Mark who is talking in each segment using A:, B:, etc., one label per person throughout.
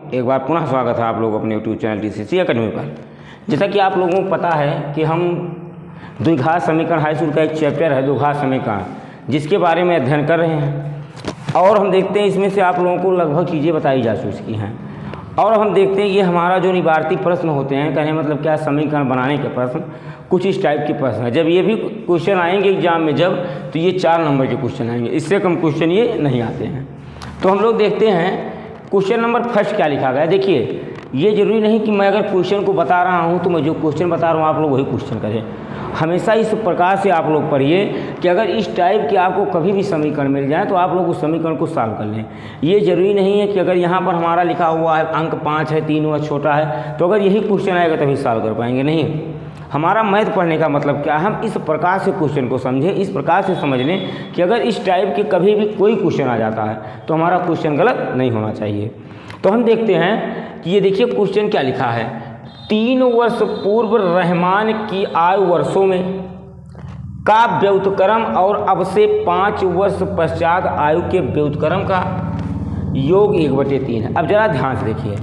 A: एक बार पुनः स्वागत है आप लोग अपने यूट्यूब चैनल TCC एकेडमी पर। जैसा कि आप लोगों को पता है कि हम द्विघात समीकरण हाई स्कूल का एक चैप्टर है द्विघात समीकरण, जिसके बारे में अध्ययन कर रहे हैं और हम देखते हैं इसमें से आप लोगों को लगभग चीज़ें बताई जा चुकी हैं। और हम देखते हैं ये हमारा जो निवारती प्रश्न होते हैं, कहने मतलब क्या, समीकरण बनाने के प्रश्न कुछ इस टाइप के प्रश्न है। जब ये भी क्वेश्चन आएंगे एग्जाम में जब, तो ये 4 नंबर के क्वेश्चन आएंगे, इससे कम क्वेश्चन ये नहीं आते हैं। तो हम लोग देखते हैं क्वेश्चन नंबर फर्स्ट क्या लिखा गया। देखिए, ये जरूरी नहीं कि मैं अगर क्वेश्चन को बता रहा हूँ तो मैं जो क्वेश्चन बता रहा हूँ आप लोग वही क्वेश्चन करें। हमेशा इस प्रकार से आप लोग पढ़िए कि अगर इस टाइप के आपको कभी भी समीकरण मिल जाए तो आप लोग उस समीकरण को सॉल्व कर लें। ये जरूरी नहीं है कि अगर यहाँ पर हमारा लिखा हुआ है अंक 5 है, 3 हुआ छोटा है, तो अगर यही क्वेश्चन आएगा तभी सॉल्व कर पाएंगे। नहीं, हमारा मैथ पढ़ने का मतलब क्या है, हम इस प्रकार से क्वेश्चन को समझें, इस प्रकार से समझ लें कि अगर इस टाइप के कभी भी कोई क्वेश्चन आ जाता है तो हमारा क्वेश्चन गलत नहीं होना चाहिए। तो हम देखते हैं कि ये देखिए क्वेश्चन क्या लिखा है। 3 वर्ष पूर्व रहमान की आयु वर्षों में का व्युत्क्रम और अब से 5 वर्ष पश्चात आयु के व्युत्क्रम का योग 1/3 है। अब जरा ध्यान से देखिए,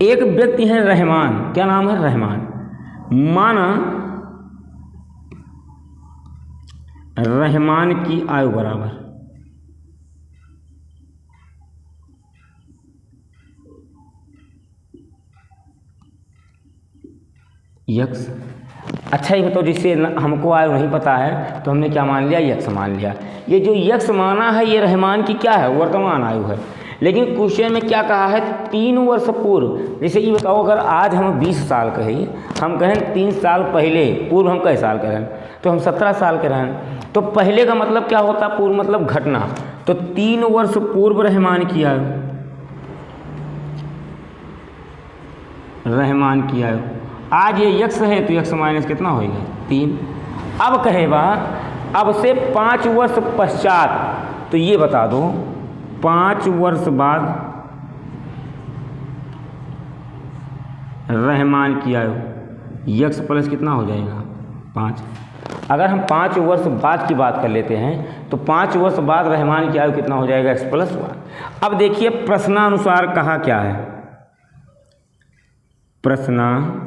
A: एक व्यक्ति है रहमान, क्या नाम है, रहमान। माना रहमान की आयु बराबर यक्स। अच्छा, ये बताओ, जिससे हमको आयु नहीं पता है तो हमने क्या मान लिया, यक्स मान लिया। ये जो यक्स माना है ये रहमान की क्या है, वर्तमान आयु है। लेकिन क्वेश्चन में क्या कहा है, 3 वर्ष पूर्व। जैसे ये बताओ, अगर आज हम 20 साल कहें, हम कहें 3 साल पहले, पूर्व हम कई साल के रहें, तो हम 17 साल के रहें। तो पहले का मतलब क्या होता, पूर्व मतलब घटना। तो 3 वर्ष पूर्व रहमान की आयु, रहमान की आयु। आज ये यक्स है तो यक्स माइनस कितना होगा, 3। अब कहेगा अब से 5 वर्ष पश्चात, तो ये बता दो 5 वर्ष बाद रहमान की आयु, यक्स प्लस कितना हो जाएगा, 5। अगर हम 5 वर्ष बाद की बात कर लेते हैं तो 5 वर्ष बाद रहमान की आयु कितना हो जाएगा, x + 1। अब देखिए प्रश्नानुसार कहा क्या है, प्रश्नानुसार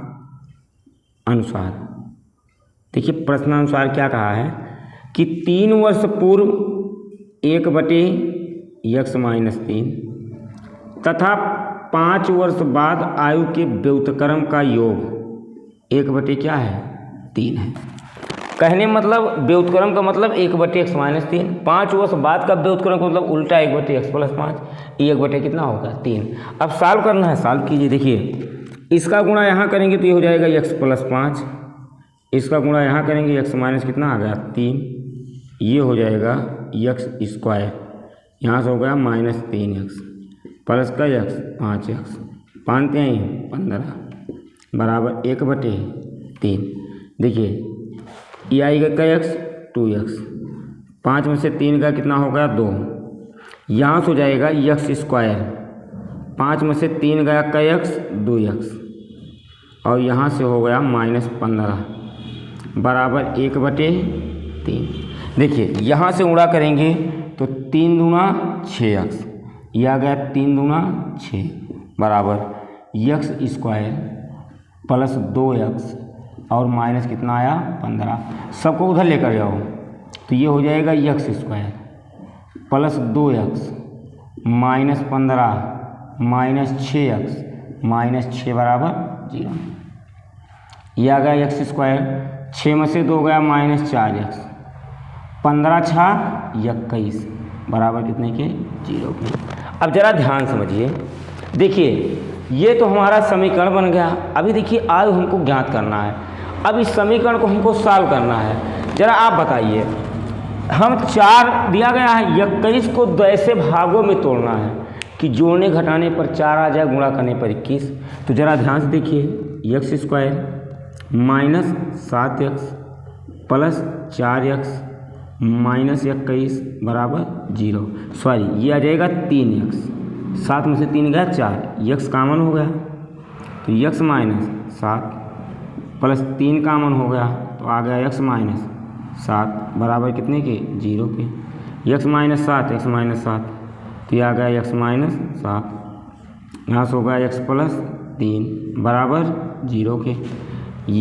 A: देखिए प्रश्नानुसार क्या कहा है कि 3 वर्ष पूर्व 1/x - 3 तथा 5 वर्ष बाद आयु के व्युत्क्रम का योग 1/3 है। कहने मतलब व्युत्क्रम का मतलब 1/x - 3, 5 वर्ष बाद का व्युत्क्रम का मतलब उल्टा 1/x + 5, ये 1/ कितना होगा, 3। अब सॉल्व करना है, सॉल्व कीजिए। देखिए, इसका गुणा यहाँ करेंगे तो ये हो जाएगा x + 5, इसका गुणा यहाँ करेंगे x माइनस कितना आ गया, 3, ये हो जाएगा x², यहाँ से हो गया -3x प्लस का x 5x, 5 × 15 बराबर 1/3। देखिए ये आएगा का x 2x, 5 में से 3 का कितना हो गया, 2, यहाँ से हो जाएगा x², 5 में से 3 गया का x 2x, और यहाँ से हो गया -15 बराबर 1/3। देखिए यहाँ से गुणा करेंगे तो 3 दूना 6x, यह आ गया 3 दूना 6 बराबर x² प्लस 2x और माइनस कितना आया, 15। सबको उधर लेकर जाओ तो ये हो जाएगा x² plus 2x minus 15 minus 6x minus 6 बराबर 0। यह आ गया x², 6 में से 2 गया -4x, 15 × 6 21 बराबर कितने के, 0 के। अब जरा ध्यान समझिए, देखिए ये तो हमारा समीकरण बन गया। अभी देखिए आयु हमको ज्ञात करना है, अब इस समीकरण को हमको सॉल्व करना है। जरा आप बताइए, हम 4 दिया गया है, 21 को 2 ऐसे भागों में तोड़ना है कि जोड़ने घटाने पर 4 आ जाए, गुणा करने पर 21। तो जरा ध्यान से देखिए, x² minus 7x plus 4x minus 21 बराबर 0। सॉरी, ये आ जाएगा 3x, 7 में से 3 गया 4, x कॉमन हो गया तो x - 7 प्लस 3 कॉमन हो गया तो आ गया x - 7 बराबर कितने के, 0 के। x - 7 तो ये आ गया x - 7 यहाँ से होगा x प्लस 3 बराबर 0 के,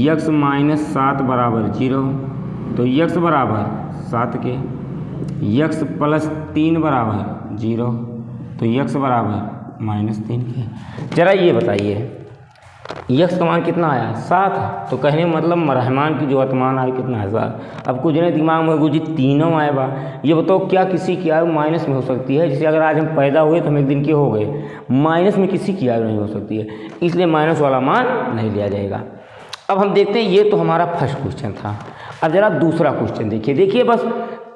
A: x माइनस 7 बराबर 0, तो x बराबर 7 के, x प्लस 3 बराबर 0, तो x बराबर माइनस 3 के। जरा ये बताइए x का मान कितना आया 7, तो कहने मतलब रहमान की जो वर्तमान आयु कितना है 7। अब कुछ ने दिमाग में गुजी तीनों आए बा, ये बताओ क्या किसी की आयु माइनस में हो सकती है? जैसे अगर आज हम पैदा हुए तो हम एक दिन के हो गए, माइनस में किसी की आयु नहीं हो सकती है, इसलिए माइनस वाला मान नहीं लिया जाएगा। अब हम देखते हैं, ये तो हमारा फर्स्ट क्वेश्चन था। अब जरा दूसरा क्वेश्चन देखिए बस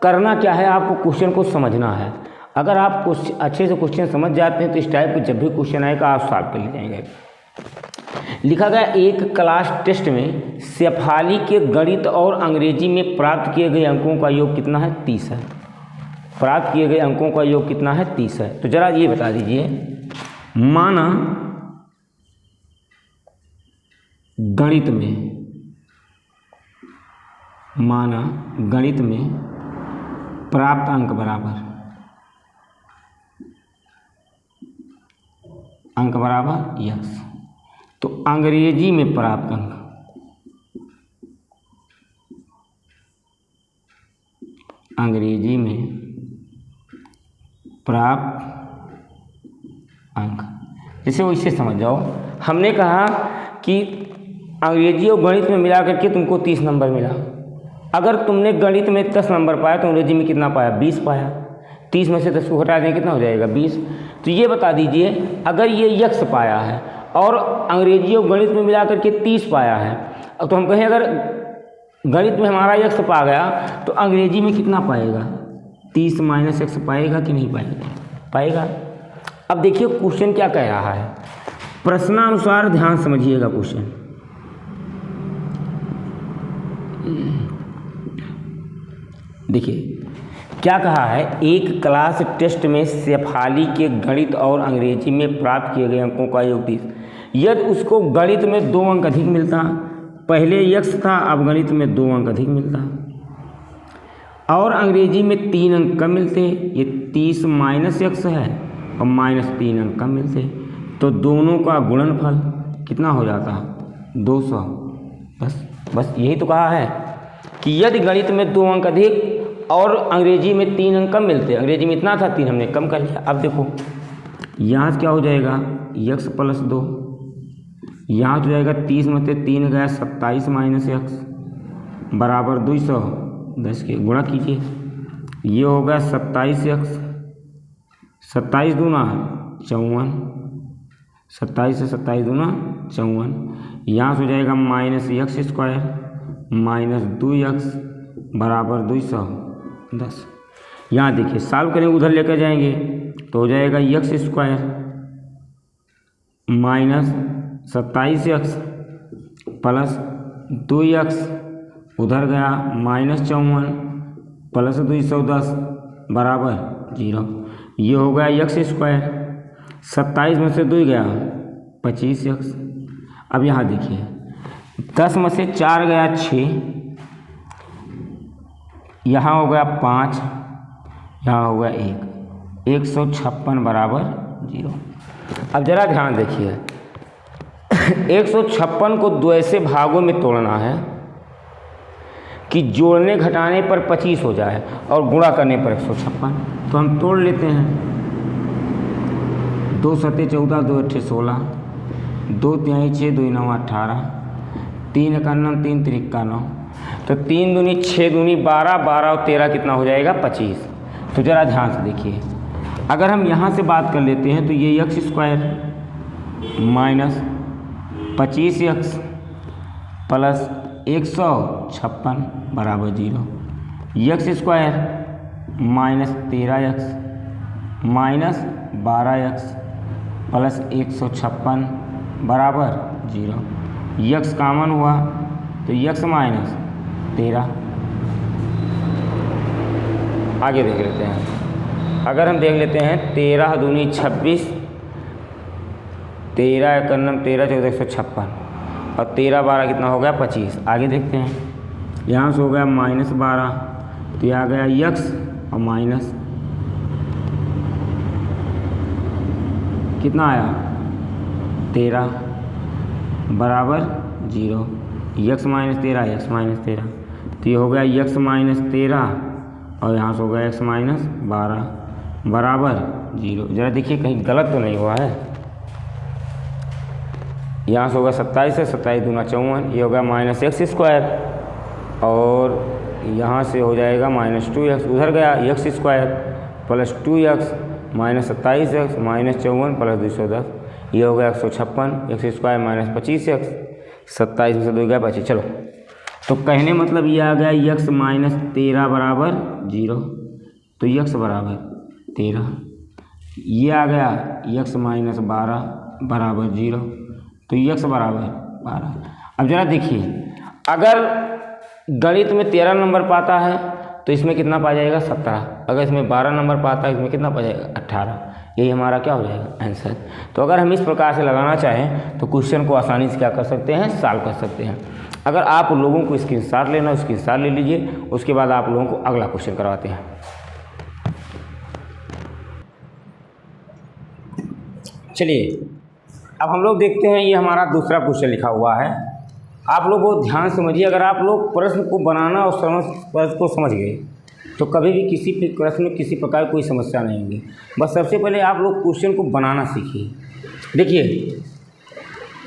A: करना क्या है, आपको क्वेश्चन को समझना है। अगर आप अच्छे से क्वेश्चन समझ जाते हैं तो इस टाइप के जब भी क्वेश्चन आएगा आप सॉल्व कर ले जाएंगे। लिखा गया एक क्लास टेस्ट में शेफाली के गणित और अंग्रेजी में प्राप्त किए गए अंकों का योग कितना है 30 है। प्राप्त किए गए अंकों का योग कितना है 30 है। तो जरा ये बता दीजिए, माना गणित में प्राप्त अंक बराबर x, तो अंग्रेजी में प्राप्त अंक जैसे वो इससे समझ जाओ। हमने कहा कि अंग्रेजी और गणित में मिला करके तुमको 30 नंबर मिला। अगर तुमने गणित में 10 नंबर पाया तो अंग्रेजी में कितना पाया 20 पाया। 30 में से 10 को हटा दें कितना हो जाएगा 20। तो ये बता दीजिए, अगर ये x पाया है और अंग्रेजी और गणित में मिला करके 30 पाया है, अब तो हम कहें अगर गणित में हमारा x पा गया तो अंग्रेजी में कितना पाएगा 30 माइनस x पाएगा कि नहीं पाएगा। अब देखिए क्वेश्चन क्या कह रहा है, प्रश्नानुसार ध्यान समझिएगा क्वेश्चन। देखिए क्या कहा है, एक क्लास टेस्ट में शेफाली के गणित और अंग्रेजी में प्राप्त किए गए अंकों का योग 30। यदि उसको गणित में 2 अंक अधिक मिलता, पहले x था अब गणित में 2 अंक अधिक मिलता, और अंग्रेजी में 3 अंक कम मिलते, ये 30 माइनस x है और माइनस 3 अंक कम मिलते, तो दोनों का गुणनफल कितना हो जाता 200। बस यही तो कहा है कि यदि गणित में 2 अंक अधिक और अंग्रेजी में 3 अंक कम मिलते, अंग्रेजी में इतना था 3 हमने कम कर लिया। अब देखो यहाँ से क्या हो जाएगा x प्लस 2, यहाँ हो जाएगा 30 में से 3 गया 27 माइनस x बराबर 210 के गुणा कीजिए, ये होगा 27x, 27 दूना 54, 27 से 27 दूना 54, यहाँ से हो जाएगा माइनस x² माइनस 2x बराबर 210। यहाँ देखिए सॉल्व करेंगे, उधर लेकर जाएंगे तो हो जाएगा x² minus 27x plus 2x, उधर गया माइनस 54 प्लस 210 बराबर 0। ये हो गया x², 27 में से 2 गया 25x। अब यहाँ देखिए 10 में से 4 गया 6, यहाँ हो गया 5, यहाँ हो गया 1, 156 बराबर 0। अब जरा ध्यान देखिए 156 को 2 ऐसे भागों में तोड़ना है कि जोड़ने घटाने पर 25 हो जाए और गुणा करने पर 156। तो हम तोड़ लेते हैं, 2 सत्ते 14, 2 अट्ठे 16, 2 तिहाई 6, 2 9 18, 3 91, 3 तिरका 9, तो 3 दूनी 6 दूनी 12, 12 और 13 कितना हो जाएगा 25। तो ज़रा ध्यान से देखिए, अगर हम यहाँ से बात कर लेते हैं तो ये x² माइनस 25x प्लस 156 बराबर 0, x² minus 13x minus 12x plus 156 बराबर 0, x कॉमन हुआ तो x माइनस 13। आगे देख लेते हैं, अगर हम देख लेते हैं 13 दूनी 26, 13 91 13 14 156 और 13 12 कितना हो गया 25। आगे देखते हैं, यहाँ से हो गया माइनस 12, तो यह आ गया x और माइनस कितना आया 13 बराबर 0, x माइनस 13 तो ये हो गया x माइनस 13 और यहाँ से हो गया x माइनस 12 बराबर 0। ज़रा देखिए कहीं गलत तो नहीं हुआ है। यहाँ से होगा 27 है, 27 दूना 54, ये होगा माइनस एक्स स्क्वायर और यहाँ से हो जाएगा माइनस 2x, उधर गया x square plus 2x minus 27x minus 54 plus 210, ये हो गया 156, एक्स स्क्वायर माइनस 25x, 27 में से 2 गया 25। चलो तो कहने मतलब ये आ गया x माइनस 13 बराबर 0, तो x बराबर 13, ये आ गया x माइनस 12 बराबर 0, तो x बराबर 12। अब ज़रा देखिए, अगर गणित में 13 नंबर पाता है तो इसमें कितना पा जाएगा 17, अगर इसमें 12 नंबर पाता है इसमें कितना पा जाएगा 18, यही हमारा क्या हो जाएगा आंसर। तो अगर हम इस प्रकार से लगाना चाहें तो क्वेश्चन को आसानी से क्या कर सकते हैं, सॉल्व कर सकते हैं। अगर आप लोगों को स्क्रीनशॉट लेना स्क्रीनशॉट ले लीजिए, उसके बाद आप लोगों को अगला क्वेश्चन करवाते हैं। चलिए अब हम लोग देखते हैं, ये हमारा दूसरा क्वेश्चन लिखा हुआ है। आप लोग को ध्यान समझिए, अगर आप लोग प्रश्न को बनाना और प्रश्न को समझ गए तो कभी भी किसी प्रश्न में किसी प्रकार कोई समस्या नहीं होगी। बस सबसे पहले आप लोग क्वेश्चन को बनाना सीखिए। देखिए,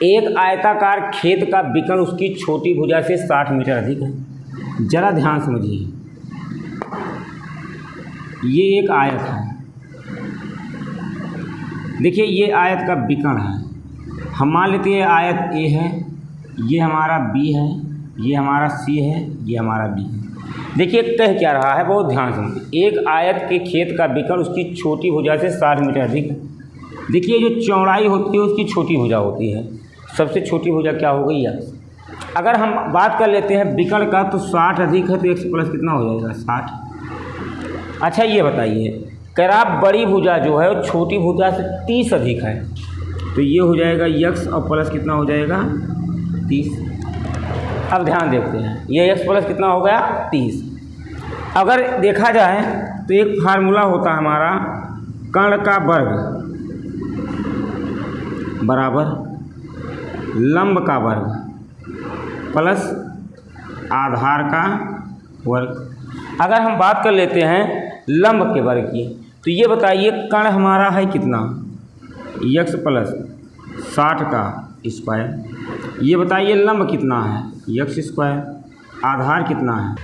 A: एक आयताकार खेत का विकर्ण उसकी छोटी भुजा से 60 मीटर अधिक है। जरा ध्यान समझिए, ये एक आयत है, देखिए ये आयत का विकर्ण है। हम मान लेते हैं आयत ए है, ये हमारा बी है, ये हमारा सी है, ये हमारा डी है। देखिए कह क्या रहा है, बहुत ध्यान से। एक आयत के खेत का विकर्ण उसकी छोटी भुजा से 60 मीटर अधिक है। देखिए जो चौड़ाई होती है उसकी छोटी भुजा होती है, सबसे छोटी भुजा क्या हो गई x। अगर हम बात कर लेते हैं विकर्ण का तो 60 अधिक है तो x प्लस कितना हो जाएगा 60। अच्छा ये बताइए, कह रहा बड़ी भुजा जो है वो छोटी भुजा से 30 अधिक है, तो ये हो जाएगा x और प्लस कितना हो जाएगा 30। अब ध्यान देखते हैं, ये x प्लस कितना हो गया 30। अगर देखा जाए तो एक फार्मूला होता है हमारा, कर्ण का वर्ग बराबर लंब का वर्ग प्लस आधार का वर्ग। अगर हम बात कर लेते हैं लंब के वर्ग की, तो ये बताइए कर्ण हमारा है कितना, x प्लस 60 का स्क्वायर। ये बताइए लंब कितना है, x स्क्वायर। आधार कितना है,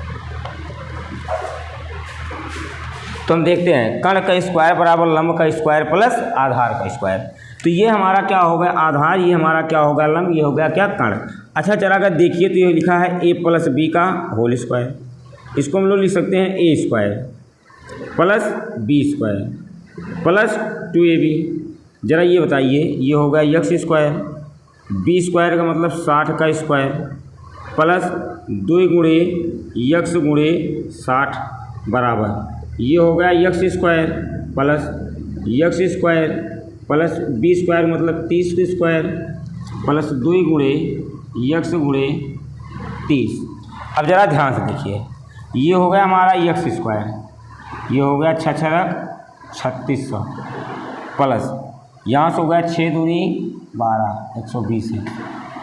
A: तो हम देखते हैं कर्ण का स्क्वायर बराबर लंब का स्क्वायर प्लस आधार का स्क्वायर। तो ये हमारा क्या हो गया आधार, ये हमारा क्या होगा लंब, ये हो गया क्या कर्ण। अच्छा चला अगर देखिए तो ये लिखा है a प्लस बी का होल स्क्वायर, इसको हम लोग लिख सकते हैं a square plus b square plus 2ab। ज़रा ये बताइए, ये होगा x स्क्वायर, बी स्क्वायर का मतलब 60 का स्क्वायर प्लस 2 गुणे x गुणे 60 बराबर ये हो गया x square plus x square plus b square मतलब 30 स्क्वायर प्लस 2 गुणे x गुणे 30। अब ज़रा ध्यान से देखिए, ये हो गया हमारा x स्क्वायर, ये हो गया 3600 प्लस यहाँ से हो गया 6 दूनी 12 120 है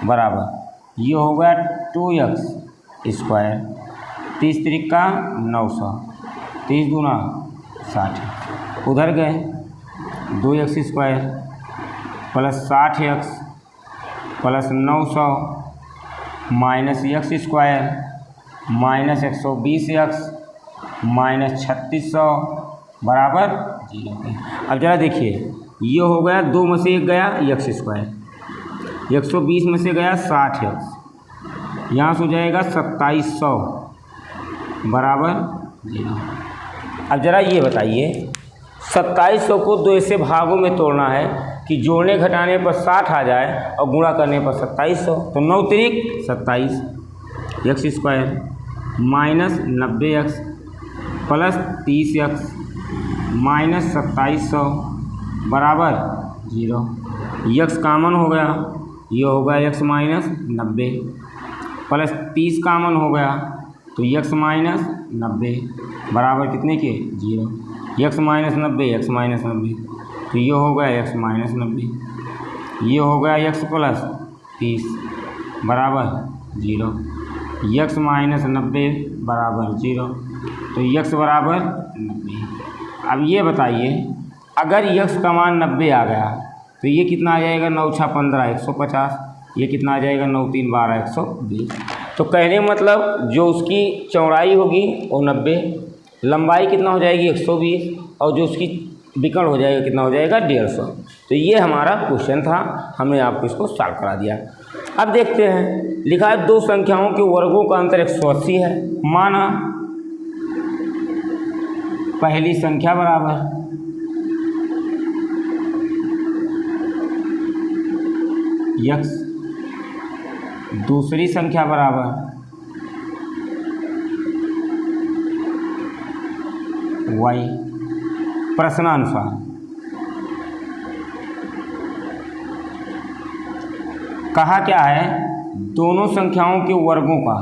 A: बराबर ये हो गया 2x स्क्वायर 30 त्रिका 900 30 दूना 60, उधर गए 2x square plus 60x plus 900 minus x square minus 120x minus 3600 बराबर 0। अब ज़रा देखिए, ये हो गया 2 में से 1 गया x स्क्वायर, 120 में से गया 60x, यहाँ से हो जाएगा 2700 बराबर 0। अब ज़रा ये बताइए, 2700 को 2 ऐसे भागों में तोड़ना है कि जोड़ने घटाने पर 60 आ जाए और गुणा करने पर 2700, तो 9 तिरिक 27 x square minus 90x plus 30x minus 2700 बराबर 0। x कामन हो गया, ये हो गया x माइनस 90 प्लस 30 कामन हो गया तो x माइनस 90 बराबर कितने के 0। x माइनस 90 तो ये हो गया x माइनस 90। ये हो गया x प्लस 30 बराबर 0, x माइनस 90 बराबर 0, तो x बराबर 90। अब ये बताइए अगर x का मान 90 आ गया तो ये कितना आ जाएगा, 9 6 15 150, ये कितना आ जाएगा, 9 3 12 120। तो कहने मतलब जो उसकी चौड़ाई होगी वो 90, लंबाई कितना हो जाएगी 120, और जो उसकी विकर्ण हो जाएगा कितना हो जाएगा 150। तो ये हमारा क्वेश्चन था, हमने आपको इसको सॉल्व करा दिया। अब देखते हैं, लिखा है दो संख्याओं के वर्गों का अंतर 180 है। माना पहली संख्या बराबर x, दूसरी संख्या बराबर y। प्रश्नानुसार कहा क्या है, दोनों संख्याओं के वर्गों का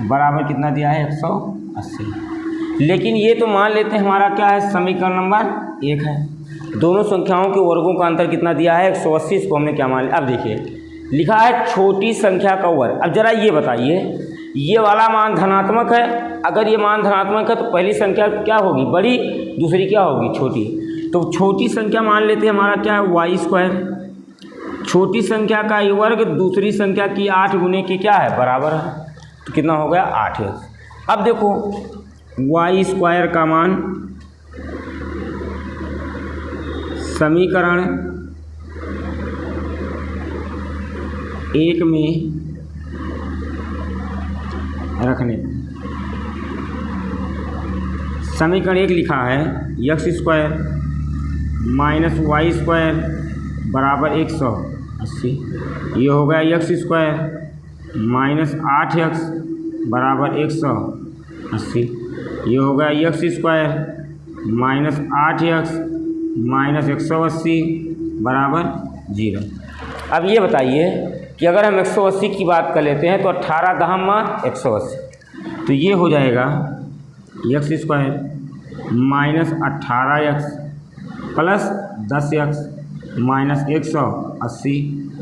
A: बराबर कितना दिया है 180। लेकिन ये तो मान लेते हैं हमारा क्या है, समीकरण नंबर 1 है। दोनों संख्याओं के वर्गों का अंतर कितना दिया है 180, इसको हमने क्या मान लिया। अब देखिए लिखा है छोटी संख्या का वर्ग। अब जरा ये बताइए, ये वाला मान धनात्मक है, अगर ये मान धनात्मक है तो पहली संख्या क्या होगी, बड़ी, दूसरी क्या होगी, छोटी। तो छोटी संख्या मान लेते हैं हमारा क्या है y²। छोटी संख्या का वर्ग दूसरी संख्या की 8 गुने की क्या है, बराबर है, तो कितना हो गया 8x। अब देखो y² का मान समीकरण 1 में रखने, समीकरण 1 लिखा है x² माइनस y² बराबर 180। ये हो गया x² माइनस 8x बराबर 180। ये हो गया x² माइनस 8x माइनस 180 बराबर 0। अब ये बताइए कि अगर हम 180 की बात कर लेते हैं तो 18 दहम 180, तो ये हो जाएगा x² minus 18x plus 10x minus 180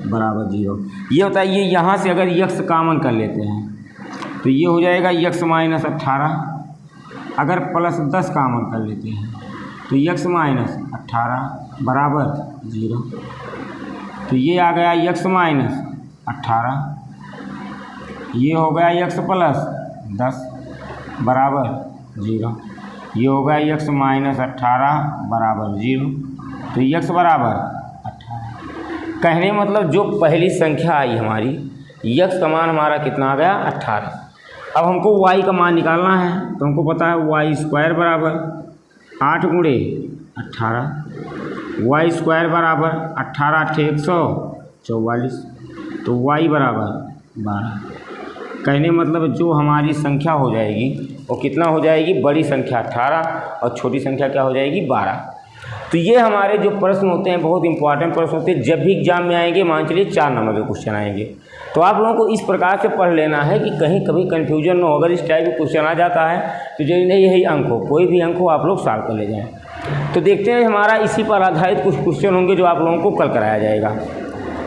A: बराबर 0। ये बताइए यहाँ से अगर x कामन कर लेते हैं तो ये हो जाएगा x माइनस 18, अगर प्लस 10 कामन कर लेते हैं तो x माइनस 18 बराबर 0। तो ये आ गया x माइनस 18, ये हो गया x प्लस 10 बराबर 0। ये हो गया x माइनस 18 बराबर 0। तो x बराबर 18। कहने मतलब जो पहली संख्या आई हमारी, x का मान हमारा कितना आ गया 18। अब हमको y का मान निकालना है, तो हमको पता है y² बराबर 8 गुणे 18, y² बराबर 18 × 144, तो y बराबर 12। कहने मतलब जो हमारी संख्या हो जाएगी वो कितना हो जाएगी, बड़ी संख्या 18 और छोटी संख्या क्या हो जाएगी 12। तो ये हमारे जो प्रश्न होते हैं बहुत इंपॉर्टेंट प्रश्न होते हैं, जब भी एग्जाम में आएंगे, मान चलिए 4 नंबर के क्वेश्चन आएंगे, तो आप लोगों को इस प्रकार से पढ़ लेना है कि कहीं कभी कन्फ्यूजन न हो। अगर इस टाइप का क्वेश्चन आ जाता है तो जो नहीं यही अंक हो, कोई भी अंक हो आप लोग सॉल्व कर ले जाएँ। तो देखते हैं हमारा इसी पर आधारित कुछ क्वेश्चन होंगे जो आप लोगों को कल कराया जाएगा।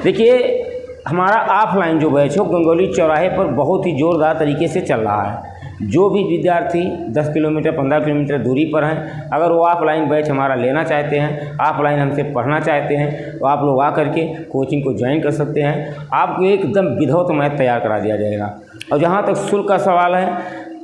A: देखिए हमारा ऑफलाइन जो बैच है गंगोली चौराहे पर बहुत ही ज़ोरदार तरीके से चल रहा है। जो भी विद्यार्थी 10 किलोमीटर 15 किलोमीटर दूरी पर हैं, अगर वो ऑफलाइन बैच हमारा लेना चाहते हैं, ऑफलाइन हमसे पढ़ना चाहते हैं, तो आप लोग आ करके कोचिंग को ज्वाइन कर सकते हैं। आपको एकदम विदाउट मैथ तैयार करा दिया जाएगा। और जहाँ तक शुल्क का सवाल है,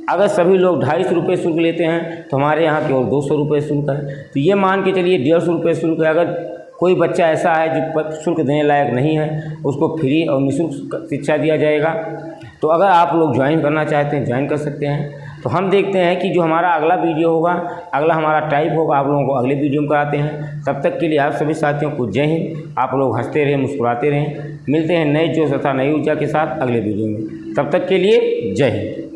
A: अगर सभी लोग 250 रुपये शुल्क लेते हैं तो हमारे यहाँ केवल 200 रुपये शुल्क है। तो ये मान के चलिए 150 रुपये शुल्क है। अगर कोई बच्चा ऐसा है जो शुल्क देने लायक नहीं है, उसको फ्री और निःशुल्क शिक्षा दिया जाएगा। तो अगर आप लोग ज्वाइन करना चाहते हैं ज्वाइन कर सकते हैं। तो हम देखते हैं कि जो हमारा अगला वीडियो होगा, अगला हमारा टाइप होगा, आप लोगों को अगले वीडियो में कराते हैं। तब तक के लिए आप सभी साथियों को जय हिंद। आप लोग हंसते रहें, मुस्कुराते रहें। मिलते हैं नए जोश तथा नई ऊर्जा के साथ अगले वीडियो में। तब तक के लिए जय हिंद।